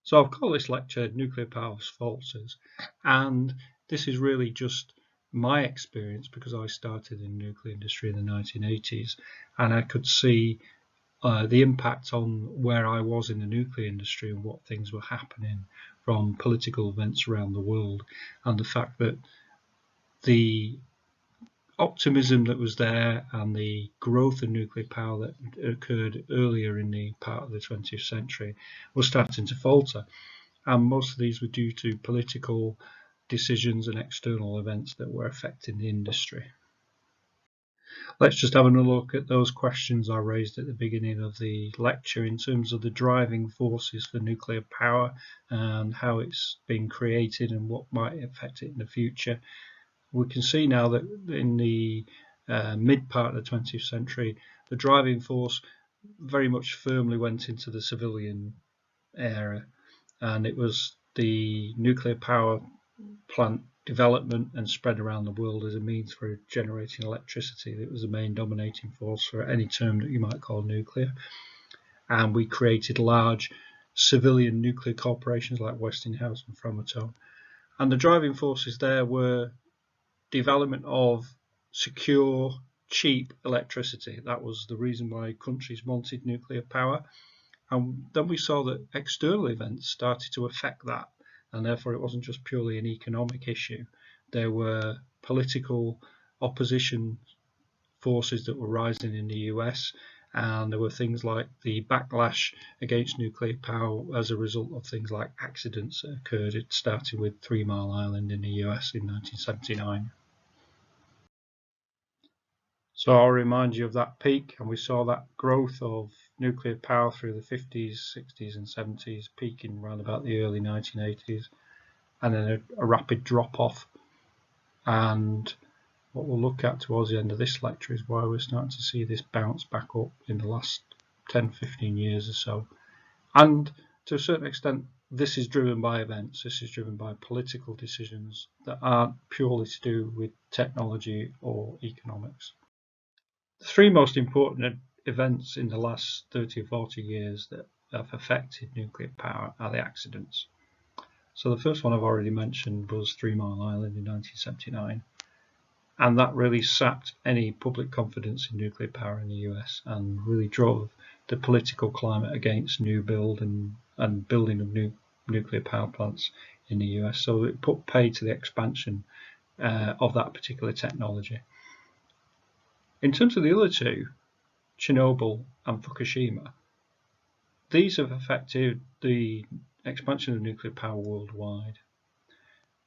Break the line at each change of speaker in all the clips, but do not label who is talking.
So I've called this lecture Nuclear Power's Falters, and this is really just my experience because I started in the nuclear industry in the 1980s, and I could see the impact on where I was in the nuclear industry and what things were happening from political events around the world, and the fact that the optimism that was there and the growth of nuclear power that occurred earlier in the part of the 20th century was starting to falter. And most of these were due to political decisions and external events that were affecting the industry. Let's just have another look at those questions I raised at the beginning of the lecture in terms of the driving forces for nuclear power and how it's been created and what might affect it in the future. We can see now that in the mid part of the 20th century, the driving force very much firmly went into the civilian era, and it was the nuclear power plant development and spread around the world as a means for generating electricity that was the main dominating force for any term that you might call nuclear. And we created large civilian nuclear corporations like Westinghouse and Framatome. And the driving forces there were development of secure, cheap electricity. That was the reason why countries wanted nuclear power. And then we saw that external events started to affect that, and therefore it wasn't just purely an economic issue. There were political opposition forces that were rising in the US, and there were things like the backlash against nuclear power as a result of things like accidents that occurred. It started with 3 Mile Island in the US in 1979. So I'll remind you of that peak, and we saw that growth of nuclear power through the 50s, 60s and 70s, peaking around about the early 1980s, and then a rapid drop off. And what we'll look at towards the end of this lecture is why we're starting to see this bounce back up in the last 10-15 years or so. And to a certain extent, this is driven by events. This is driven by political decisions that aren't purely to do with technology or economics. The 3 most important events in the last 30 or 40 years that have affected nuclear power are the accidents. So the first one I've already mentioned was 3 Mile Island in 1979, and that really sapped any public confidence in nuclear power in the US and really drove the political climate against new build and building of new nuclear power plants in the US. So it put pay to the expansion of that particular technology. In terms of the other two, Chernobyl and Fukushima, these have affected the expansion of nuclear power worldwide.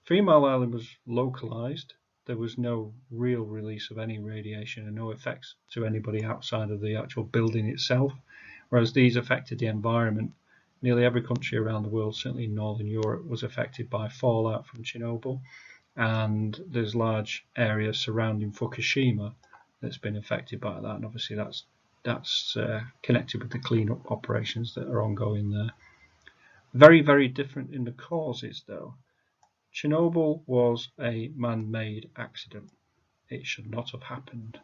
3 Mile Island was localized. There was no real release of any radiation and no effects to anybody outside of the actual building itself, whereas these affected the environment. Nearly every country around the world, certainly in Northern Europe, was affected by fallout from Chernobyl, and there's large areas surrounding Fukushima that's been affected by that, and obviously that's connected with the cleanup operations that are ongoing there. Very, very different in the causes though. Chernobyl was a man-made accident. It should not have happened.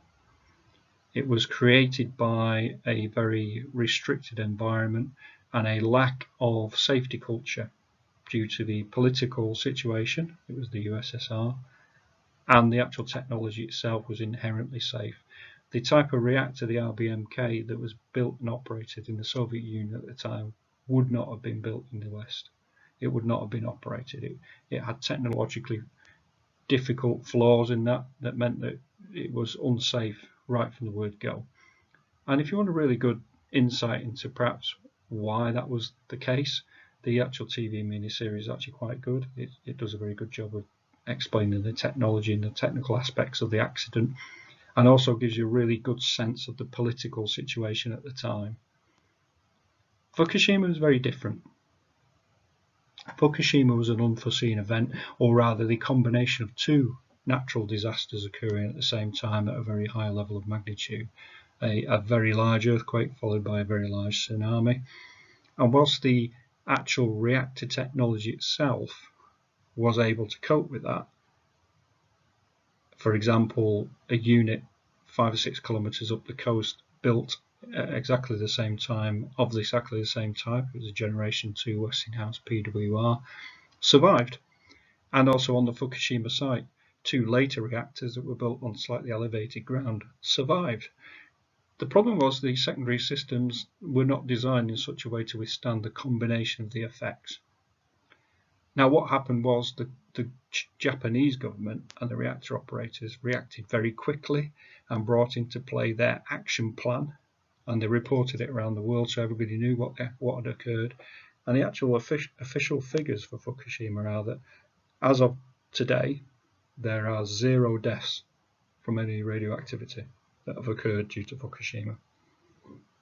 It was created by a very restricted environment and a lack of safety culture due to the political situation. It was the USSR. And the actual technology itself was inherently safe. The type of reactor, the RBMK, that was built and operated in the Soviet Union at the time would not have been built in the West. It would not have been operated. It had technologically difficult flaws in that meant that it was unsafe right from the word go. And if you want a really good insight into perhaps why that was the case, the actual TV miniseries is actually quite good. It does a very good job of explaining the technology and the technical aspects of the accident, and also gives you a really good sense of the political situation at the time. Fukushima was very different. Fukushima was an unforeseen event, or rather the combination of 2 natural disasters occurring at the same time at a very high level of magnitude. A very large earthquake followed by a very large tsunami. And whilst the actual reactor technology itself was able to cope with that, for example, a unit 5 or 6 kilometers up the coast built at exactly the same time, of exactly the same type, it was a Generation 2 Westinghouse PWR, survived. And also on the Fukushima site, 2 later reactors that were built on slightly elevated ground survived. The problem was the secondary systems were not designed in such a way to withstand the combination of the effects. Now what happened was the Japanese government and the reactor operators reacted very quickly and brought into play their action plan, and they reported it around the world so everybody knew what had occurred. And the actual official figures for Fukushima are that as of today, there are 0 deaths from any radioactivity that have occurred due to Fukushima.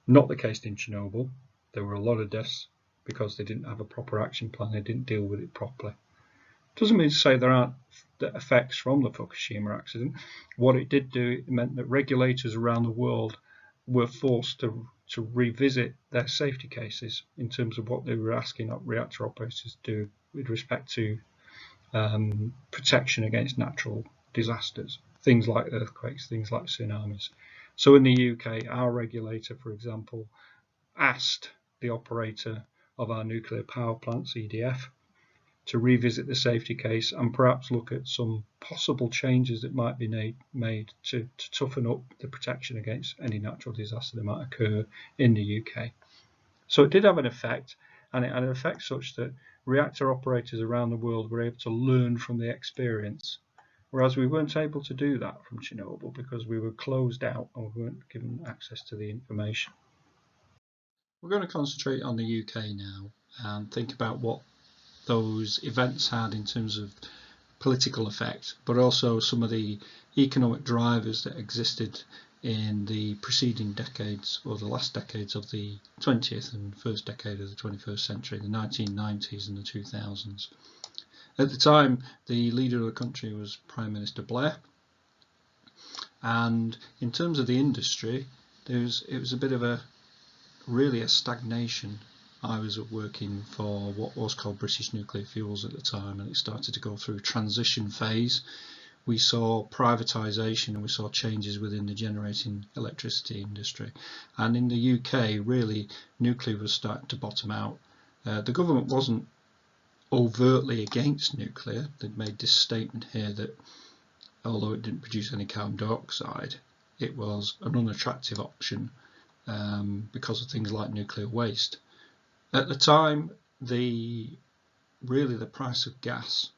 Not the case in Chernobyl. There were a lot of deaths because they didn't have a proper action plan, they didn't deal with it properly. Doesn't mean to say there aren't the effects from the Fukushima accident. What it did do, it meant that regulators around the world were forced to revisit their safety cases in terms of what they were asking reactor operators to do with respect to protection against natural disasters, things like earthquakes, things like tsunamis. So in the UK, our regulator, for example, asked the operator of our nuclear power plants, EDF, to revisit the safety case and perhaps look at some possible changes that might be made to toughen up the protection against any natural disaster that might occur in the UK. So it did have an effect, and it had an effect such that reactor operators around the world were able to learn from the experience, whereas we weren't able to do that from Chernobyl because we were closed out and we weren't given access to the information. We're going to concentrate on the UK now and think about what those events had in terms of political effect, but also some of the economic drivers that existed in the preceding decades, or the last decades of the 20th and first decade of the 21st century, the 1990s and the 2000s. At the time, the leader of the country was Prime Minister Blair, and in terms of the industry, it was a bit of a stagnation. I was working for what was called British Nuclear Fuels at the time, and it started to go through a transition phase. We saw privatisation and we saw changes within the generating electricity industry. And in the UK, really, nuclear was starting to bottom out. The government wasn't overtly against nuclear. They'd made this statement here that although it didn't produce any carbon dioxide, it was an unattractive option because of things like nuclear waste. At the time, the price of gas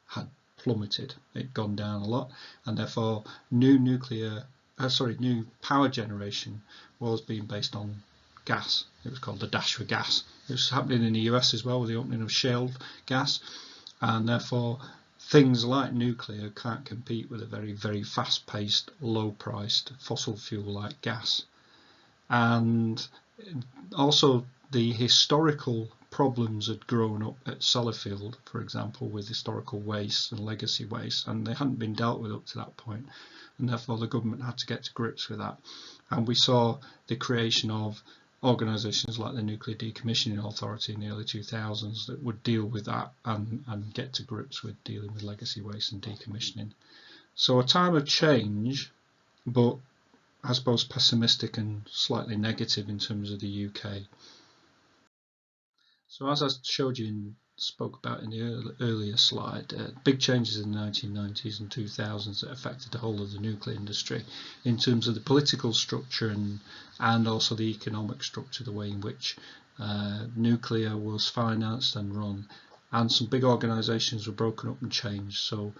had plummeted. It'd gone down a lot, and therefore new power generation was being based on gas. It was called the dash for gas. It was happening in the US as well with the opening of shale gas, and therefore things like nuclear can't compete with a very, very fast-paced, low-priced fossil fuel like gas. And also the historical problems had grown up at Sellafield, for example, with historical waste and legacy waste, and they hadn't been dealt with up to that point, and therefore the government had to get to grips with that. And we saw the creation of organisations like the Nuclear Decommissioning Authority in the early 2000s that would deal with that and get to grips with dealing with legacy waste and decommissioning. So a time of change, but I suppose pessimistic and slightly negative in terms of the UK. So as I showed you and spoke about in the earlier slide, big changes in the 1990s and 2000s that affected the whole of the nuclear industry in terms of the political structure and also the economic structure, the way in which nuclear was financed and run, and some big organisations were broken up and changed. So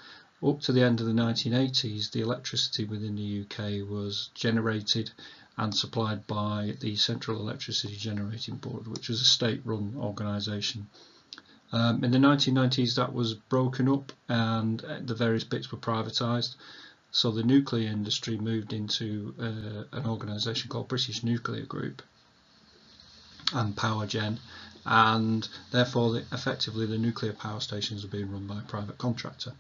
up to the end of the 1980s, the electricity within the UK was generated and supplied by the Central Electricity Generating Board, which was a state-run organisation. In the 1990s, that was broken up and the various bits were privatised. So the nuclear industry moved into an organisation called British Nuclear Group and Powergen, and therefore effectively the nuclear power stations were being run by a private contractor.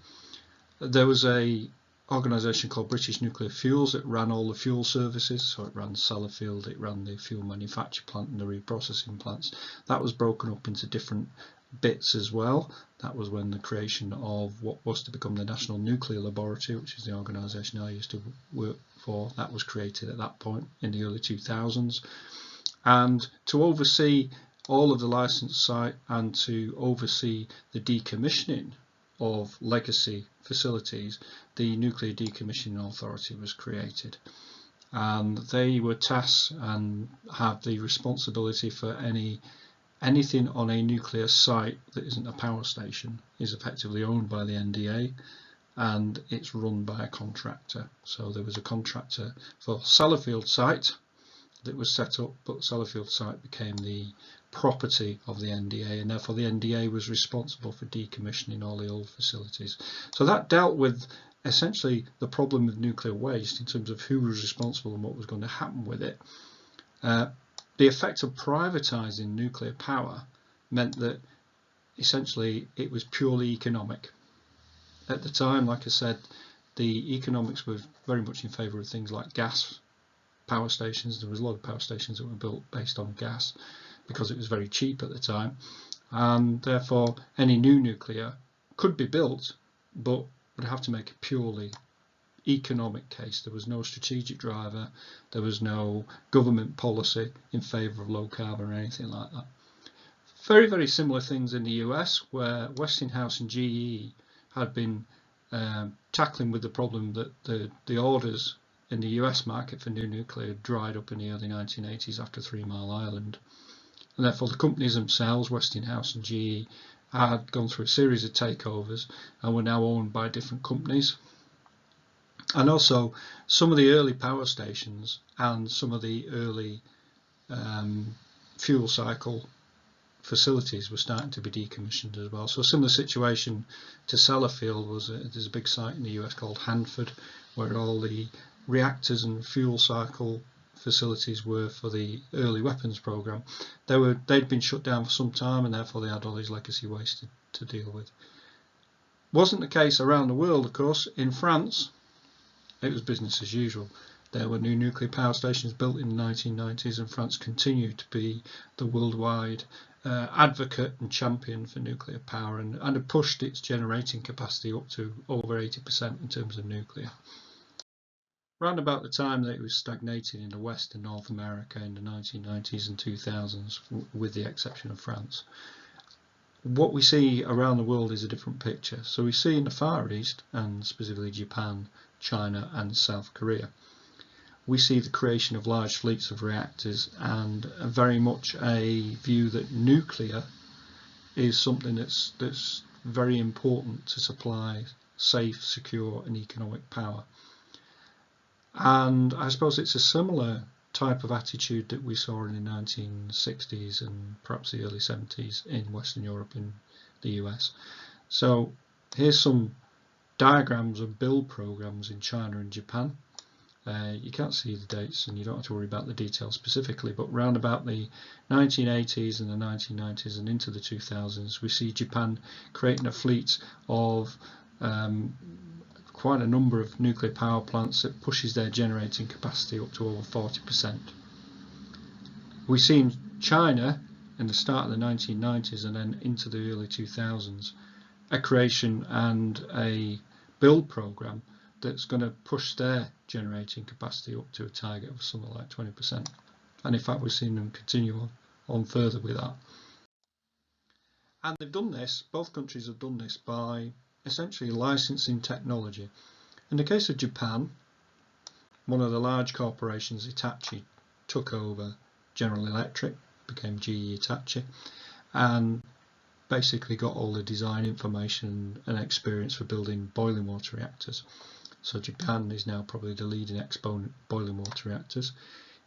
There was a organisation called British Nuclear Fuels that ran all the fuel services, so it ran Sellafield, it ran the fuel manufacture plant and the reprocessing plants. That was broken up into different bits as well. That was when the creation of what was to become the National Nuclear Laboratory, which is the organisation I used to work for, that was created at that point in the early 2000s. And to oversee all of the licensed site and to oversee the decommissioning of legacy facilities, the Nuclear Decommissioning Authority was created. And they were tasked and have the responsibility for anything on a nuclear site that isn't a power station is effectively owned by the NDA, and it's run by a contractor. So there was a contractor for Sellafield site that was set up, but Sellafield site became the property of the NDA, and therefore the NDA was responsible for decommissioning all the old facilities. So that dealt with essentially the problem of nuclear waste in terms of who was responsible and what was going to happen with it. The effect of privatising nuclear power meant that essentially it was purely economic. At the time, like I said, the economics were very much in favour of things like gas power stations. There was a lot of power stations that were built based on gas because it was very cheap at the time, and therefore any new nuclear could be built but would have to make a purely economic case. There was no strategic driver, there was no government policy in favour of low carbon or anything like that. Very, very similar things in the US, where Westinghouse and GE had been tackling with the problem that the orders in the US market for new nuclear dried up in the early 1980s after 3 Mile Island, and therefore the companies themselves, Westinghouse and GE, had gone through a series of takeovers and were now owned by different companies. And also some of the early power stations and some of the early fuel cycle facilities were starting to be decommissioned as well. So a similar situation to Sellafield was there's a big site in the US called Hanford, where all the reactors and fuel cycle facilities were for the early weapons program. They'd been shut down for some time, and therefore they had all these legacy waste to deal with. Wasn't the case around the world, of course. In France, it was business as usual. There were new nuclear power stations built in the 1990s, and France continued to be the worldwide advocate and champion for nuclear power, and had pushed its generating capacity up to over 80% in terms of nuclear. Around about the time that it was stagnating in the West and North America in the 1990s and 2000s, with the exception of France, what we see around the world is a different picture. So we see in the Far East, and specifically Japan, China and South Korea, we see the creation of large fleets of reactors, and very much a view that nuclear is something that's very important to supply safe, secure and economic power. And I suppose it's a similar type of attitude that we saw in the 1960s and perhaps the early 70s in Western Europe and the US. So here's some diagrams of build programs in China and Japan. You can't see the dates and you don't have to worry about the details specifically, but round about the 1980s and the 1990s and into the 2000s, we see Japan creating a fleet of quite a number of nuclear power plants that pushes their generating capacity up to over 40%. We see in China in the start of the 1990s and then into the early 2000s a creation and a build program that's going to push their generating capacity up to a target of something like 20%. And in fact we've seen them continue on further with that. And they've done this, both countries have done this by essentially licensing technology. In the case of Japan, one of the large corporations, Hitachi, took over General Electric, became GE Hitachi, and basically got all the design information and experience for building boiling water reactors. So Japan is now probably the leading exponent of boiling water reactors.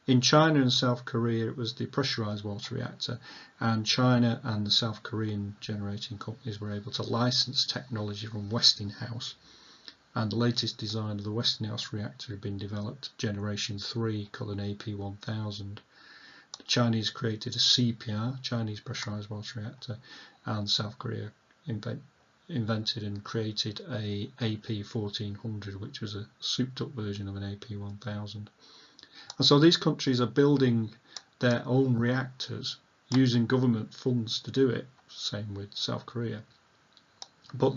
In China and South Korea it was the pressurized water reactor, and China and the South Korean generating companies were able to license technology from Westinghouse, and the latest design of the Westinghouse reactor had been developed, generation 3, called an AP1000. The Chinese created a CPR, Chinese pressurized water reactor, and South Korea invented and created a AP1400, which was a souped up version of an AP1000. And so these countries are building their own reactors using government funds to do it. Same with South Korea. But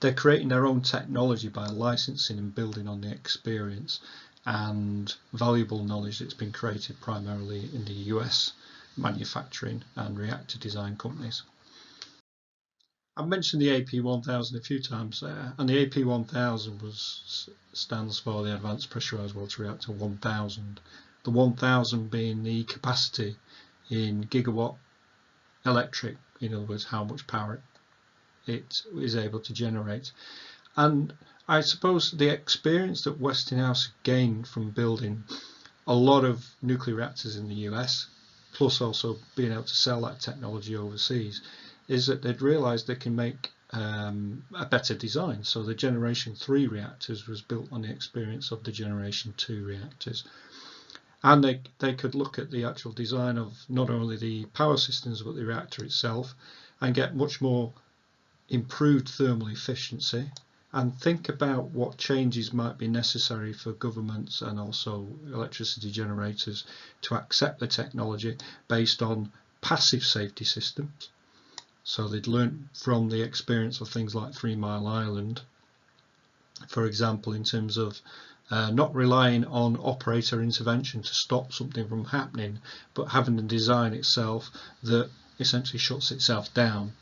they're creating their own technology by licensing and building on the experience and valuable knowledge that's been created primarily in the US manufacturing and reactor design companies. I've mentioned the AP1000 a few times there, and the AP1000 stands for the Advanced Pressurized Water Reactor 1000. The 1000 being the capacity in gigawatt electric, in other words, how much power it is able to generate. And I suppose the experience that Westinghouse gained from building a lot of nuclear reactors in the US, plus also being able to sell that technology overseas, is that they'd realised they can make a better design. So the Generation 3 reactors was built on the experience of the Generation 2 reactors. And they could look at the actual design of not only the power systems but the reactor itself and get much more improved thermal efficiency, and think about what changes might be necessary for governments and also electricity generators to accept the technology based on passive safety systems. So they'd learned from the experience of things like 3 Mile Island, for example, in terms of not relying on operator intervention to stop something from happening, but having the design itself that essentially shuts itself down.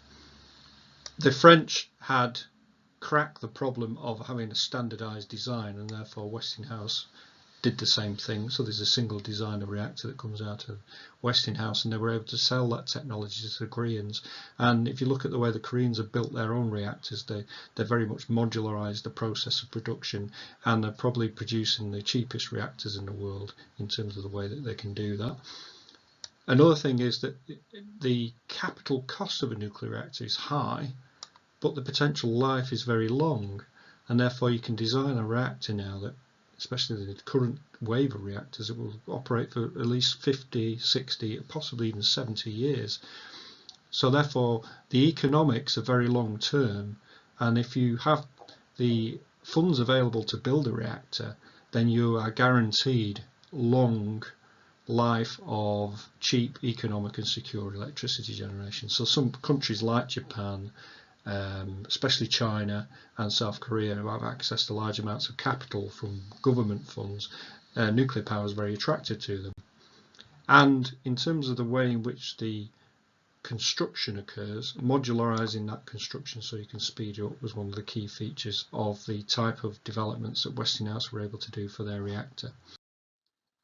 The French had cracked the problem of having a standardized design, and therefore Westinghouse did the same thing. So there's a single design of reactor that comes out of Westinghouse, and they were able to sell that technology to the Koreans. And if you look at the way the Koreans have built their own reactors, they're very much modularized the process of production, and they're probably producing the cheapest reactors in the world in terms of the way that they can do that. Another thing is that the capital cost of a nuclear reactor is high, but the potential life is very long, and therefore you can design a reactor now that, especially the current wave of reactors, it will operate for at least 50, 60, possibly even 70 years. So therefore the economics are very long term, and if you have the funds available to build a reactor, then you are guaranteed long life of cheap, economic and secure electricity generation. So some countries like Japan, especially China and South Korea, who have access to large amounts of capital from government funds, nuclear power is very attractive to them. And in terms of the way in which the construction occurs, modularizing that construction so you can speed it up was one of the key features of the type of developments that Westinghouse were able to do for their reactor.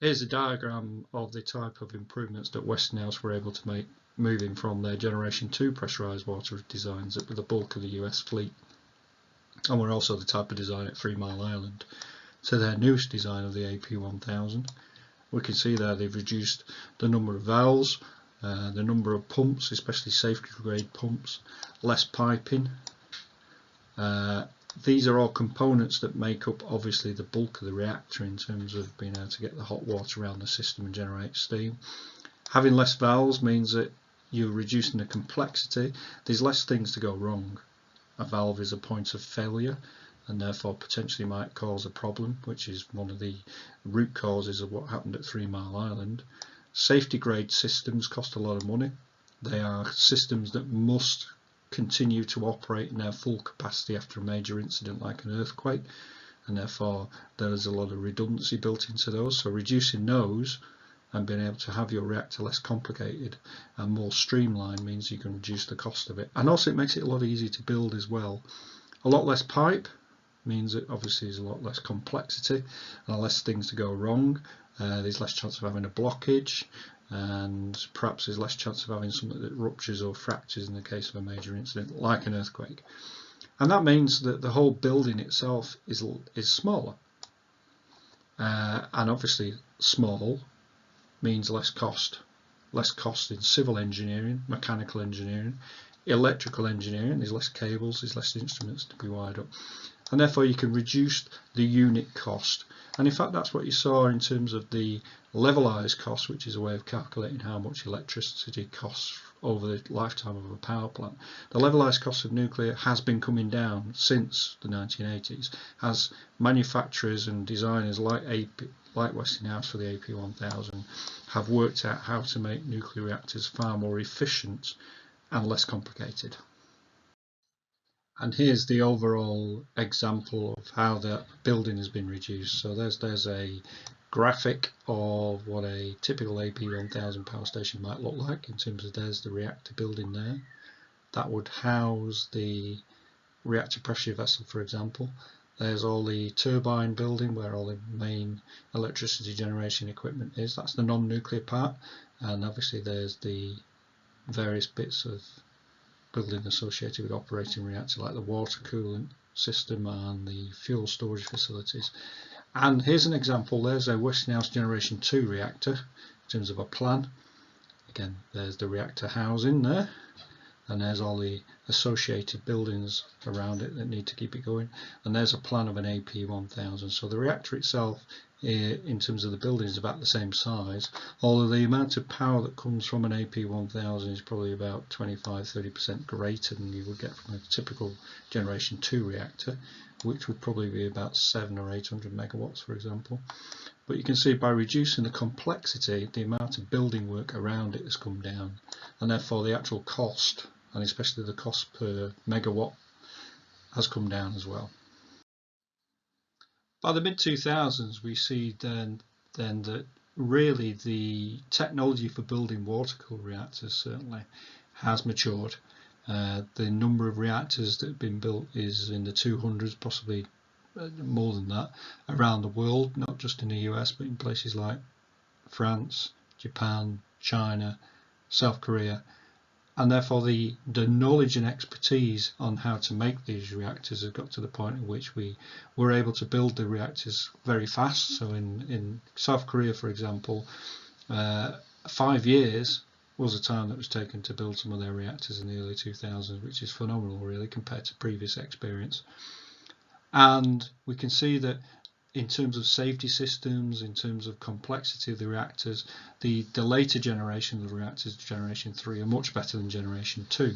Here's a diagram of the type of improvements that Westinghouse were able to make, moving from their Generation 2 pressurised water designs that were the bulk of the US fleet, and were also the type of design at 3 Mile Island, to their newest design of the AP1000. We can see there they've reduced the number of valves, the number of pumps, especially safety grade pumps, less piping. These are all components that make up obviously the bulk of the reactor in terms of being able to get the hot water around the system and generate steam. Having less valves means that you're reducing the complexity. There's less things to go wrong. A valve is a point of failure and therefore potentially might cause a problem, which is one of the root causes of what happened at 3 Mile Island. Safety grade systems cost a lot of money. They are systems that must continue to operate in their full capacity after a major incident like an earthquake, and therefore there is a lot of redundancy built into those. So reducing those and being able to have your reactor less complicated and more streamlined means you can reduce the cost of it, and also it makes it a lot easier to build as well. A lot less pipe means that obviously there's a lot less complexity and less things to go wrong. There's less chance of having a blockage, and perhaps there's less chance of having something that ruptures or fractures in the case of a major incident like an earthquake. And that means that the whole building itself is smaller, and obviously small means less cost in civil engineering, mechanical engineering, electrical engineering. There's less cables, there's less instruments to be wired up, and therefore you can reduce the unit cost. And in fact that's what you saw in terms of the levelized cost, which is a way of calculating how much electricity costs over the lifetime of a power plant. The levelized cost of nuclear has been coming down since the 1980s as manufacturers and designers like Westinghouse for the AP1000 have worked out how to make nuclear reactors far more efficient and less complicated. And here's the overall example of how the building has been reduced. So there's a graphic of what a typical AP1000 power station might look like in terms of there's the reactor building there. That would house the reactor pressure vessel, for example. There's all the turbine building where all the main electricity generation equipment is. That's the non-nuclear part, and obviously there's the various bits of building associated with operating reactor like the water coolant system and the fuel storage facilities. And here's an example. There's a Westinghouse Generation 2 reactor in terms of a plan. Again, there's the reactor housing there, and there's all the associated buildings around it that need to keep it going, and there's a plan of an AP1000. So the reactor itself, in terms of the building, is about the same size, although the amount of power that comes from an AP1000 is probably about 25-30% greater than you would get from a typical Generation 2 reactor, which would probably be about 700 or 800 megawatts, for example. But you can see by reducing the complexity, the amount of building work around it has come down, and therefore the actual cost, and especially the cost per megawatt, has come down as well. By the mid-2000s, we see then that really the technology for building water-cooled reactors certainly has matured. The number of reactors that have been built is in the 200s, possibly more than that, around the world, not just in the US, but in places like France, Japan, China, South Korea. And therefore the knowledge and expertise on how to make these reactors have got to the point at which we were able to build the reactors very fast. So in South Korea, for example, 5 years was the time that was taken to build some of their reactors in the early 2000s, which is phenomenal really compared to previous experience. And we can see that in terms of safety systems, in terms of complexity of the reactors, the later generation of the reactors, Generation 3, are much better than Generation 2.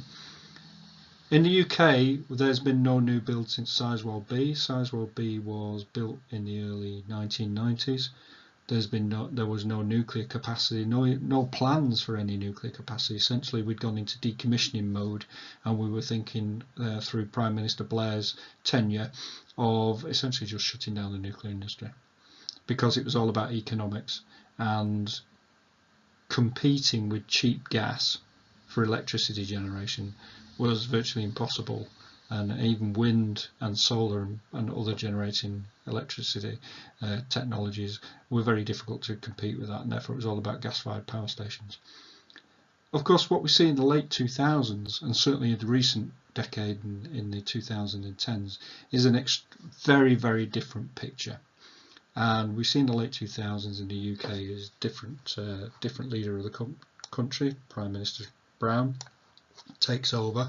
In the UK, there's been no new build since Sizewell B. Sizewell B was built in the early 1990s. There was no nuclear capacity, no plans for any nuclear capacity. Essentially, we'd gone into decommissioning mode, and we were thinking through Prime Minister Blair's tenure of essentially just shutting down the nuclear industry, because it was all about economics, and competing with cheap gas for electricity generation was virtually impossible. And even wind and solar and other generating electricity technologies were very difficult to compete with that, and therefore it was all about gas-fired power stations. Of course, what we see in the late 2000s, and certainly in the recent decade in the 2010s, is a very, very different picture. And we see in the late 2000s in the UK is different leader of the country, Prime Minister Brown, takes over.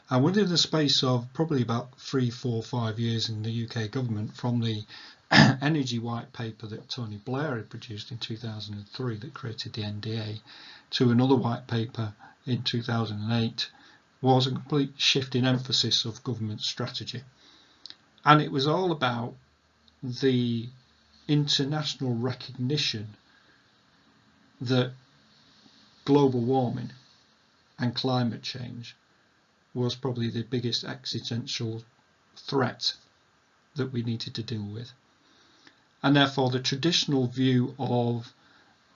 And within the space of probably about 3, 4, 5 years in the UK government, from the energy white paper that Tony Blair had produced in 2003 that created the NDA, to another white paper in 2008, was a complete shift in emphasis of government strategy. And it was all about the international recognition that global warming and climate change was probably the biggest existential threat that we needed to deal with. And therefore the traditional view of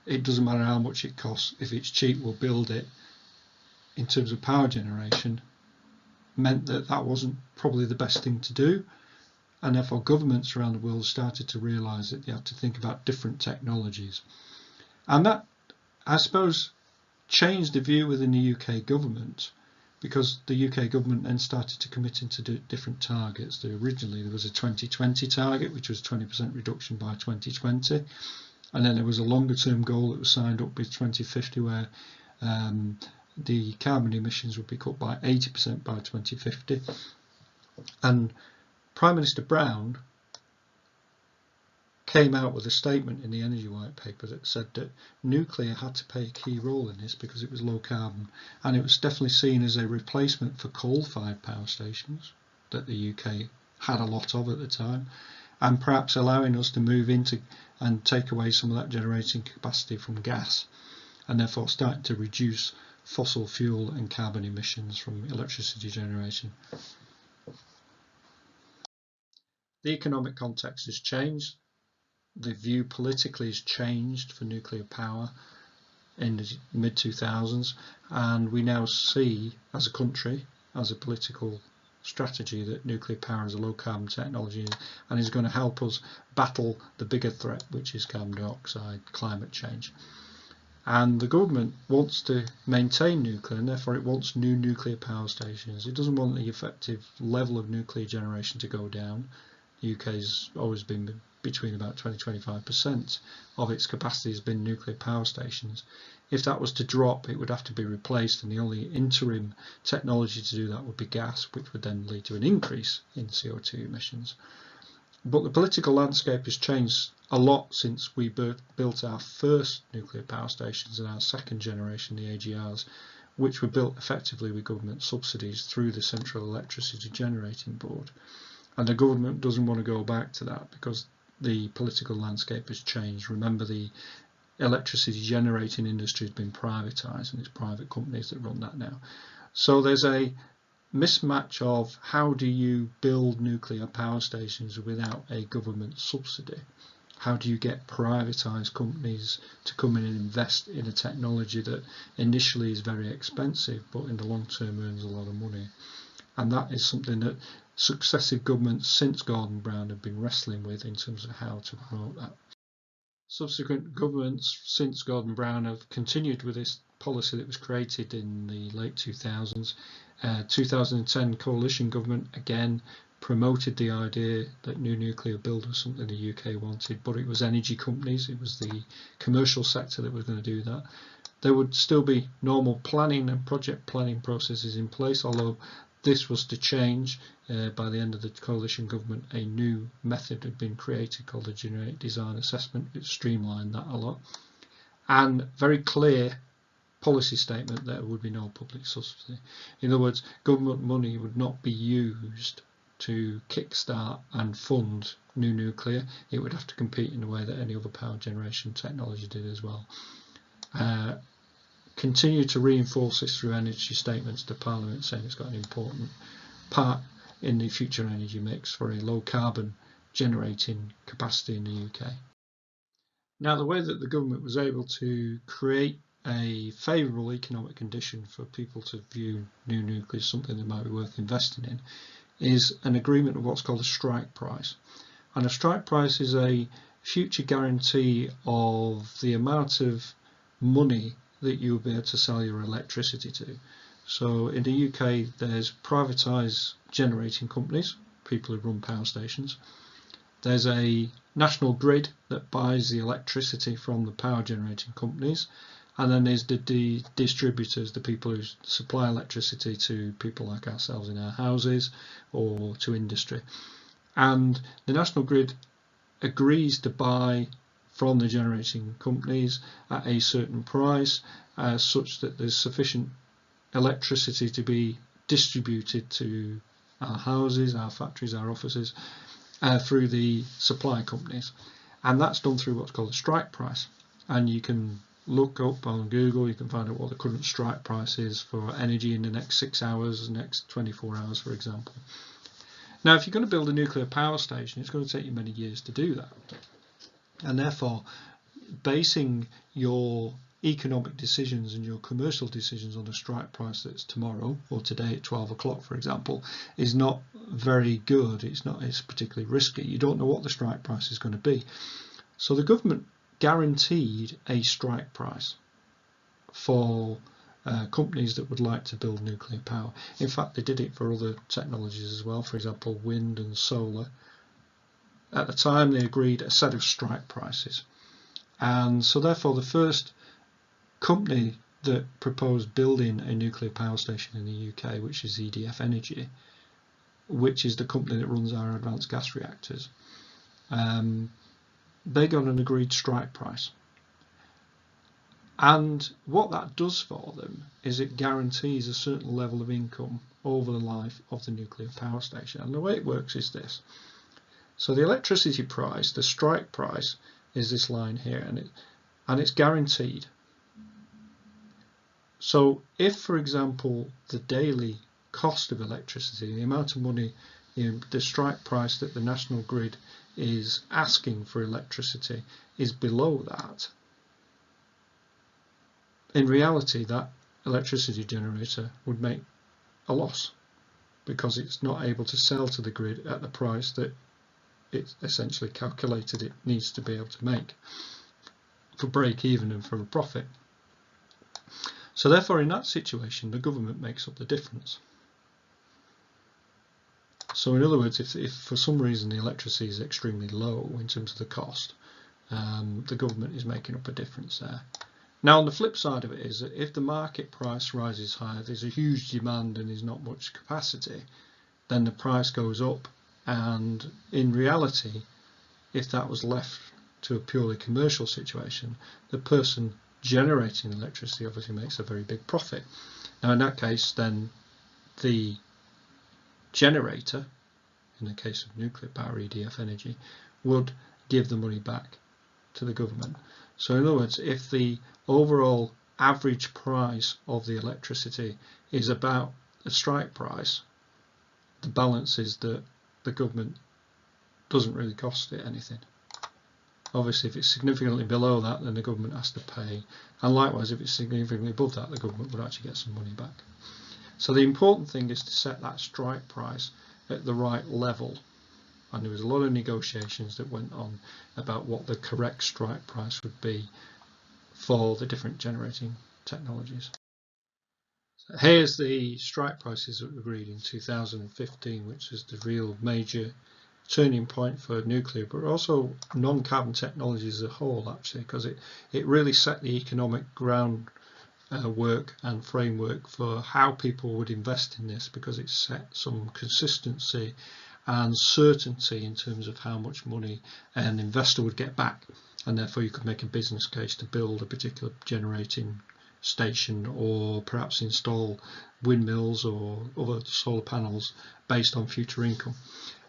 it doesn't matter how much it costs, if it's cheap we'll build it, in terms of power generation, meant that that wasn't probably the best thing to do, and therefore governments around the world started to realise that they had to think about different technologies. And that, I suppose, changed the view within the UK government, because the UK government then started to commit into different targets. Originally there was a 2020 target, which was 20% reduction by 2020, and then there was a longer term goal that was signed up with 2050, where the carbon emissions would be cut by 80% by 2050. And Prime Minister Brown came out with a statement in the Energy White Paper that said that nuclear had to play a key role in this because it was low carbon, and it was definitely seen as a replacement for coal-fired power stations that the UK had a lot of at the time, and perhaps allowing us to move into and take away some of that generating capacity from gas, and therefore starting to reduce fossil fuel and carbon emissions from electricity generation. The economic context has changed. The view politically has changed for nuclear power in the mid-2000s, and we now see as a country, as a political strategy, that nuclear power is a low carbon technology and is going to help us battle the bigger threat, which is carbon dioxide, climate change. And the government wants to maintain nuclear, and therefore it wants new nuclear power stations. It doesn't want the effective level of nuclear generation to go down. The UK has always been between about 20-25% of its capacity has been nuclear power stations. If that was to drop, it would have to be replaced, and the only interim technology to do that would be gas, which would then lead to an increase in CO2 emissions. But the political landscape has changed a lot since we built our first nuclear power stations and our second generation, the AGRs, which were built effectively with government subsidies through the Central Electricity Generating Board. And the government doesn't want to go back to that because the political landscape has changed. Remember, the electricity generating industry has been privatised, and it's private companies that run that now. So there's a mismatch of how do you build nuclear power stations without a government subsidy? How do you get privatised companies to come in and invest in a technology that initially is very expensive but in the long term earns a lot of money? And that is something that successive governments since Gordon Brown have been wrestling with in terms of how to promote that. Subsequent governments since Gordon Brown have continued with this policy that was created in the late 2000s. 2010 coalition government again promoted the idea that new nuclear build was something the UK wanted, but it was energy companies, it was the commercial sector that was going to do that. There would still be normal planning and project planning processes in place, although this was to change. By the end of the coalition government, a new method had been created called the Generic Design Assessment. It streamlined that a lot, and very clear policy statement that there would be no public subsidy. In other words, government money would not be used to kickstart and fund new nuclear. It would have to compete in a way that any other power generation technology did as well. Continue to reinforce this through energy statements to Parliament, saying it's got an important part in the future energy mix for a low carbon generating capacity in the UK. Now, the way that the government was able to create a favourable economic condition for people to view new nuclear as something that might be worth investing in is an agreement of what's called a strike price. And a strike price is a future guarantee of the amount of money that you'll be able to sell your electricity to. So in the UK there's privatised generating companies, people who run power stations. There's a national grid that buys the electricity from the power generating companies, and then there's the distributors, the people who supply electricity to people like ourselves in our houses or to industry. And the national grid agrees to buy from the generating companies at a certain price, such that there's sufficient electricity to be distributed to our houses, our factories, our offices through the supply companies. And that's done through what's called a strike price. And you can look up on Google, you can find out what the current strike price is for energy in the next 6 hours, the next 24 hours, for example. Now, if you're going to build a nuclear power station, it's going to take you many years to do that. And therefore, basing your economic decisions and your commercial decisions on a strike price that's tomorrow or today at 12 o'clock, for example, is not very good. It's particularly risky. You don't know what the strike price is going to be. So the government guaranteed a strike price for companies that would like to build nuclear power. In fact, they did it for other technologies as well, for example, wind and solar. At the time, they agreed a set of strike prices. And so therefore, the first company that proposed building a nuclear power station in the UK, which is EDF Energy, which is the company that runs our advanced gas reactors,
they got an agreed strike price. And what that does for them is it guarantees a certain level of income over the life of the nuclear power station. And the way it works is this. So the electricity price, the strike price, is this line here, and it's guaranteed. So if, for example, the daily cost of electricity, the amount of money, the strike price that the national grid is asking for electricity is below that, in reality that electricity generator would make a loss because it's not able to sell to the grid at the price that it's essentially calculated it needs to be able to make for break even and for a profit. So therefore in that situation the government makes up the difference. So in other words, if for some reason the electricity is extremely low in terms of the cost, the government is making up a difference there. Now on the flip side of it is that if the market price rises higher, there's a huge demand and there's not much capacity, then the price goes up, and in reality if that was left to a purely commercial situation, the person generating electricity obviously makes a very big profit. Now in that case then the generator, in the case of nuclear power, EDF Energy, would give the money back to the government. So in other words, if the overall average price of the electricity is about the strike price, the balance is that the government doesn't really cost it anything. Obviously if it's significantly below that, then the government has to pay, and likewise if it's significantly above that, the government would actually get some money back. So the important thing is to set that strike price at the right level, and there was a lot of negotiations that went on about what the correct strike price would be for the different generating technologies. So here's the strike prices that were agreed in 2015, which is the real major turning point for nuclear, but also non-carbon technologies as a whole, actually, because it really set the economic ground work and framework for how people would invest in this, because it set some consistency and certainty in terms of how much money an investor would get back, and therefore you could make a business case to build a particular generating station or perhaps install windmills or other solar panels based on future income.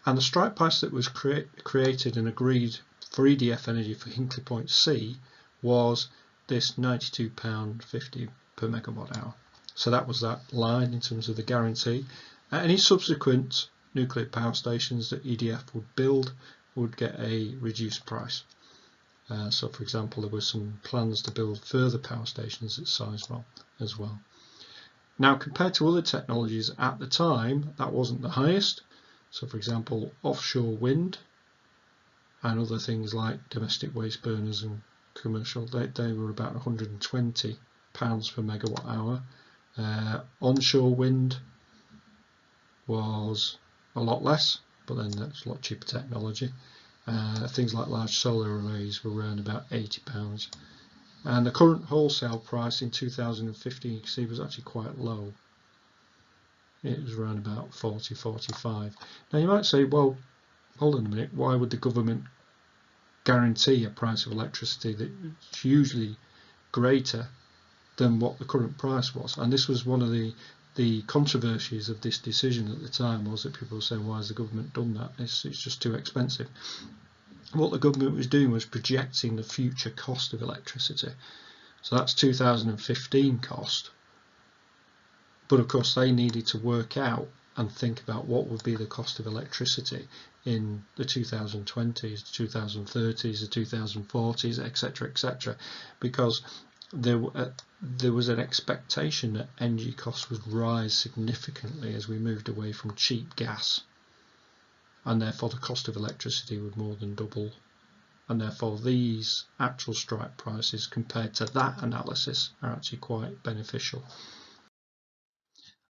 And the strike price that was created and agreed for EDF Energy for Hinkley Point C was this £92.50 per megawatt hour. So that was that line in terms of the guarantee. Any subsequent nuclear power stations that EDF would build would get a reduced price. So for example, there were some plans to build further power stations at Sizewell as well. Now compared to other technologies at the time, that wasn't the highest. So for example, offshore wind and other things like domestic waste burners and commercial, they were about £120 per megawatt hour. Onshore wind was a lot less, but then that's a lot cheaper technology. Things like large solar arrays were around about £80. And the current wholesale price in 2015, you can see, was actually quite low. It was around about 40-45. Now you might say, well, hold on a minute, why would the government guarantee a price of electricity that's usually greater than what the current price was? And this was one of the controversies of this decision at the time, was that people were saying, why has the government done that? It's just too expensive. What the government was doing was projecting the future cost of electricity. So that's 2015 cost. But of course they needed to work out and think about what would be the cost of electricity in the 2020s, the 2030s, the 2040s, etc., etc., because there was an expectation that energy costs would rise significantly as we moved away from cheap gas, and therefore the cost of electricity would more than double, and therefore these actual strike prices compared to that analysis are actually quite beneficial.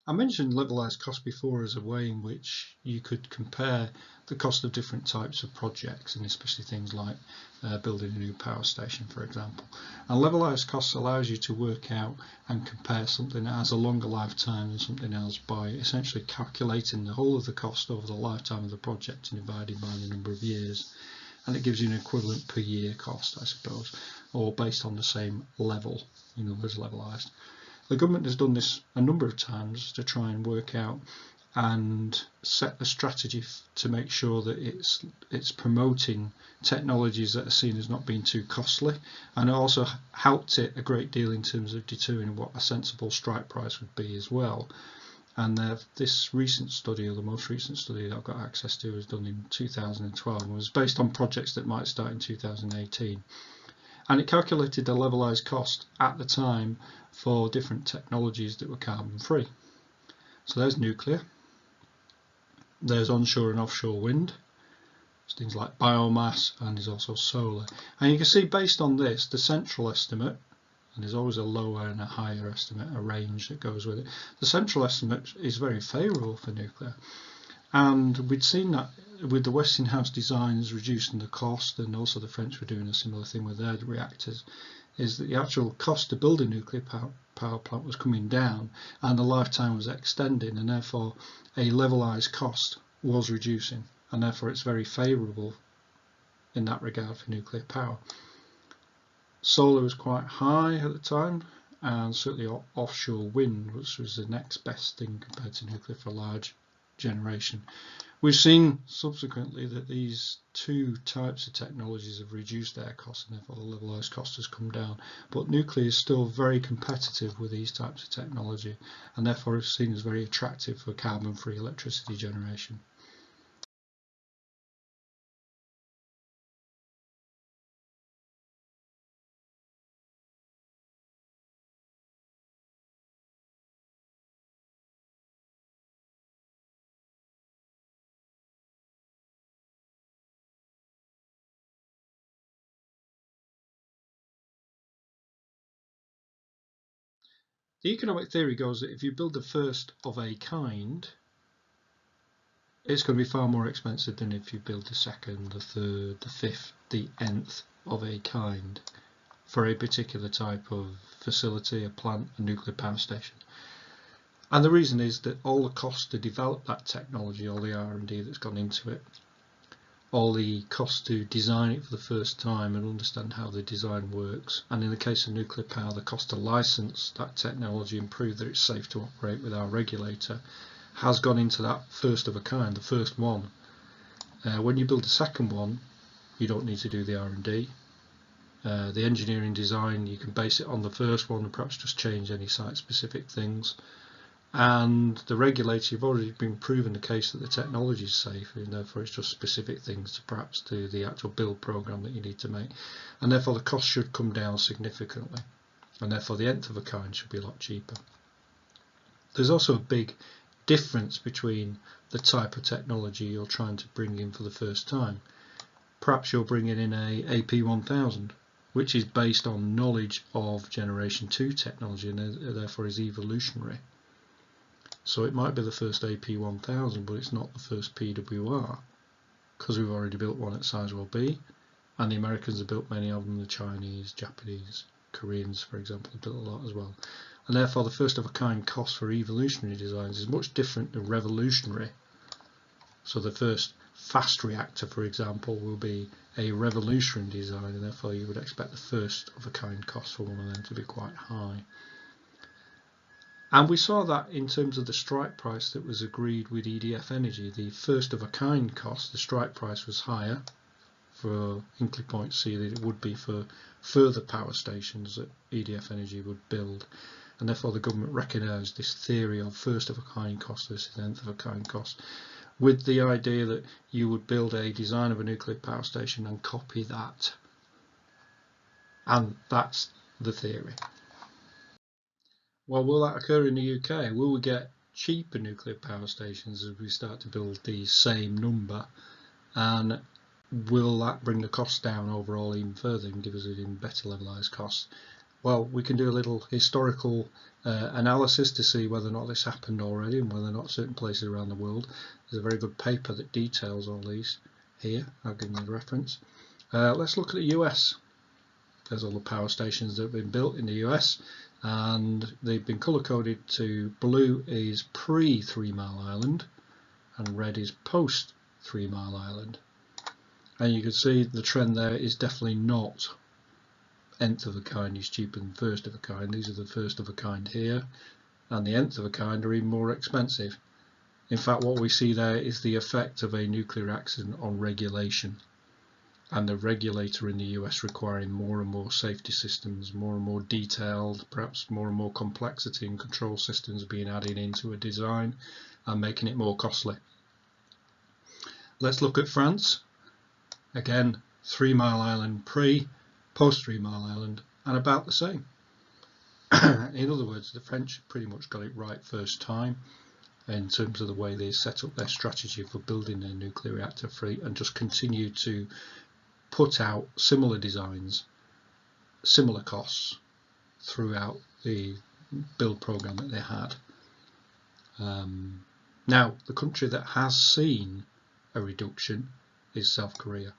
I mentioned levelized cost before as a way in which you could compare the cost of different types of projects, and especially things like building a new power station, for example. And levelized costs allows you to work out and compare something that has a longer lifetime than something else by essentially calculating the whole of the cost over the lifetime of the project and dividing by the number of years. and it gives you an equivalent per year cost, I suppose, or based on the same level, in other words, levelised. The government has done this a number of times to try and work out and set a strategy to make sure that it's promoting technologies that are seen as not being too costly, and it also helped it a great deal in terms of determining what a sensible strike price would be as well. And this recent study, or the most recent study that I've got access to, was done in 2012 and was based on projects that might start in 2018. And it calculated the levelised cost at the time for different technologies that were carbon free. So there's nuclear, there's onshore and offshore wind, there's things like biomass, and there's also solar. And you can see based on this, the central estimate, and there's always a lower and a higher estimate, a range that goes with it. The central estimate is very favourable for nuclear. And we'd seen that with the Westinghouse designs reducing the cost, and also the French were doing a similar thing with their reactors, is that the actual cost to build a nuclear power plant was coming down and the lifetime was extending, and therefore a levelised cost was reducing, and therefore it's very favourable in that regard for nuclear power. Solar was quite high at the time, and certainly offshore wind, which was the next best thing compared to nuclear for large generation. We've seen subsequently that these two types of technologies have reduced their costs, and therefore the levelised cost has come down. But nuclear is still very competitive with these types of technology, and therefore it's seen as very attractive for carbon-free electricity generation. The economic theory goes that if you build the first of a kind, it's going to be far more expensive than if you build the second, the third, the fifth, the nth of a kind for a particular type of facility, a plant, a nuclear power station. And the reason is that all the costs to develop that technology, all the R&D that's gone into it, all the costs to design it for the first time and understand how the design works, and in the case of nuclear power, the cost to license that technology and prove that it's safe to operate with our regulator, has gone into that first of a kind, the first one. When you build the second one, you don't need to do the R&D. The engineering design, you can base it on the first one and perhaps just change any site-specific things. And the regulator, you've already been proven the case that the technology is safe, and therefore it's just specific things to perhaps do the actual build program that you need to make, and therefore the cost should come down significantly, and therefore the nth of a kind should be a lot cheaper. There's also a big difference between the type of technology you're trying to bring in for the first time. Perhaps you're bringing in a AP1000, which is based on knowledge of generation 2 technology and therefore is evolutionary. So it might be the first AP1000, but it's not the first PWR, because we've already built one at Sizewell B, and the Americans have built many of them, the Chinese, Japanese, Koreans, for example, have built a lot as well. And therefore the first of a kind cost for evolutionary designs is much different than revolutionary. So the first fast reactor, for example, will be a revolutionary design, and therefore you would expect the first of a kind cost for one of them to be quite high. And we saw that in terms of the strike price that was agreed with EDF Energy. The first of a kind cost, the strike price was higher for Hinkley Point C than it would be for further power stations that EDF Energy would build. And therefore the government recognised this theory of first of a kind cost versus nth of a kind cost, with the idea that you would build a design of a nuclear power station and copy that. And that's the theory. Well, will that occur in the UK? Will we get cheaper nuclear power stations as we start to build the same number? And will that bring the cost down overall even further and give us an even better levelised cost? Well, we can do a little historical analysis to see whether or not this happened already and whether or not certain places around the world. There's a very good paper that details all these here. I'll give you the reference. Let's look at the US. There's all the power stations that have been built in the US, and they've been colour coded to blue is pre 3 Mile Island and red is post 3 Mile Island. And you can see the trend there is definitely not nth of a kind is cheaper than first of a kind. These are the first of a kind here, and the nth of a kind are even more expensive. In fact, what we see there is the effect of a nuclear accident on regulation, and the regulator in the US requiring more and more safety systems, more and more detailed, perhaps more and more complexity and control systems being added into a design and making it more costly. Let's look at France. Again, 3 Mile Island pre, post 3 Mile Island, and about the same. In other words, the French pretty much got it right first time in terms of the way they set up their strategy for building their nuclear reactor fleet, and just continue to put out similar designs, similar costs throughout the build program that they had. Now, the country that has seen a reduction is South Korea.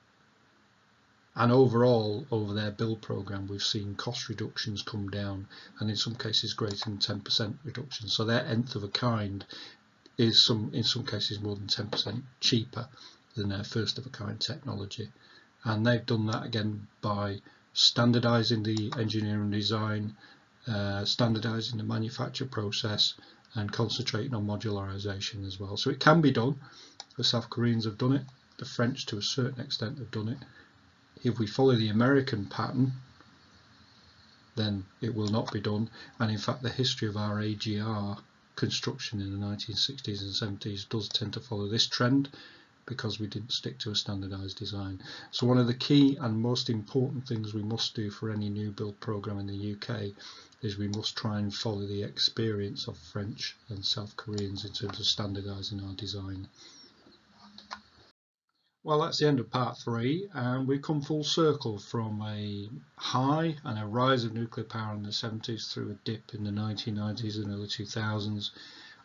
And overall, over their build program, we've seen cost reductions come down, and in some cases greater than 10% reduction. So their nth of a kind is in some cases more than 10% cheaper than their first of a kind technology. And they've done that again by standardizing the engineering design, standardizing the manufacture process, and concentrating on modularization as well. So it can be done. The South Koreans have done it. The French, to a certain extent, have done it. If we follow the American pattern, then it will not be done. And in fact, the history of our AGR construction in the 1960s and 70s does tend to follow this trend, because we didn't stick to a standardized design. So one of the key and most important things we must do for any new build program in the UK is we must try and follow the experience of French and South Koreans in terms of standardizing our design. Well, that's the end of part 3, and we've come full circle from a high and a rise of nuclear power in the 70s through a dip in the 1990s and early 2000s,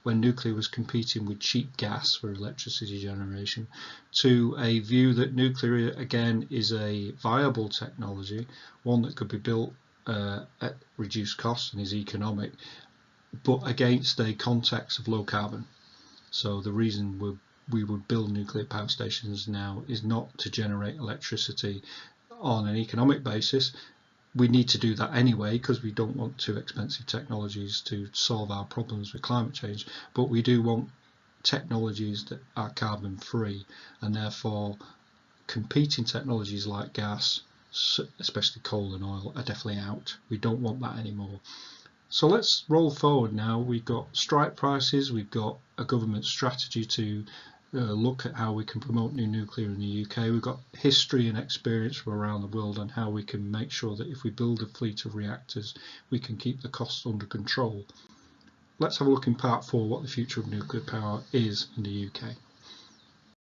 when nuclear was competing with cheap gas for electricity generation, to a view that nuclear again is a viable technology, one that could be built at reduced costs and is economic, but against a context of low carbon. So the reason we would build nuclear power stations now is not to generate electricity on an economic basis. We need to do that anyway, because we don't want too expensive technologies to solve our problems with climate change, but we do want technologies that are carbon free, and therefore competing technologies like gas, especially coal and oil, are definitely out. We don't want that anymore. So let's roll forward now. We've got strike prices, we've got a government strategy to look at how we can promote new nuclear in the UK. We've got history and experience from around the world on how we can make sure that if we build a fleet of reactors, we can keep the costs under control. Let's have a look in part 4 what the future of nuclear power is in the UK.